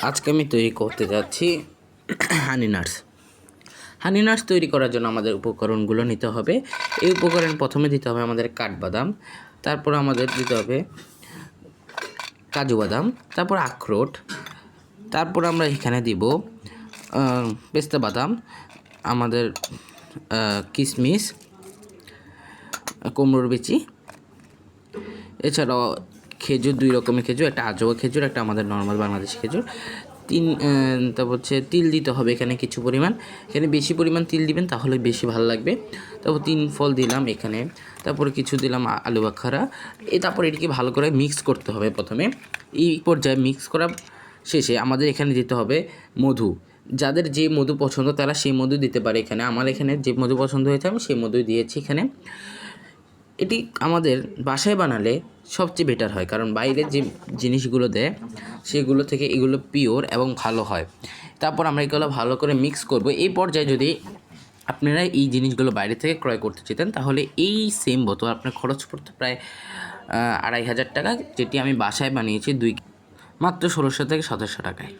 আজকে আমি তৈরি করতে যাচ্ছি হানি নাটস। হানি নাটস তৈরি করার জন্য আমাদের উপকরণগুলো নিতে হবে। এই উপকরণ প্রথমে দিতে হবে আমাদের কাঠবাদাম, তারপর আমাদের দিতে হবে কাজু বাদাম, তারপর আখরোট, তারপর আমরা এখানে দিব পেস্তা বাদাম, আমাদের কিশমিশ, কুমড়োর বিচি, এছাড়াও খেজুর, 2 রকমের খেজুর, একটা আজওয়া খেজুর, একটা আমাদের নর্মাল বাংলাদেশি খেজুর। তারপর হচ্ছে তিল দিতে হবে এখানে কিছু পরিমাণ। এখানে বেশি পরিমাণ তিল দিবেন তাহলে বেশি ভালো লাগবে। তারপর 3 ফল দিলাম এখানে, তারপরে কিছু দিলাম আলু বাখারা। তারপর এটিকে ভালো করে মিক্স করতে হবে প্রথমে। এই পর্যায়ে মিক্স করা শেষে আমাদের এখানে দিতে হবে মধু। যাদের যে মধু পছন্দ তারা সেই মধু দিতে পারে এখানে। আমার এখানে যে মধু পছন্দ হয়েছে আমি সেই মধুই দিয়েছি এখানে। এটি আমাদের বাসায় বানালে সবচেয়ে বেটার হয়, কারণ বাইরে যে জিনিসগুলো দেয় সেগুলো থেকে এগুলো পিওর এবং ভালো হয়। তারপর আমরা এগুলো ভালো করে মিক্স করব। এই পর্যায়ে যদি আপনারা এই জিনিসগুলো বাইরে থেকে ক্রয় করতে চাইতেন তাহলে এই সেম বোতল আপনার খরচ পড়তো প্রায় 2500 টাকা, যেটি আমি বাসায় বানিয়েছি মাত্র 1600 থেকে 1700 টাকায়।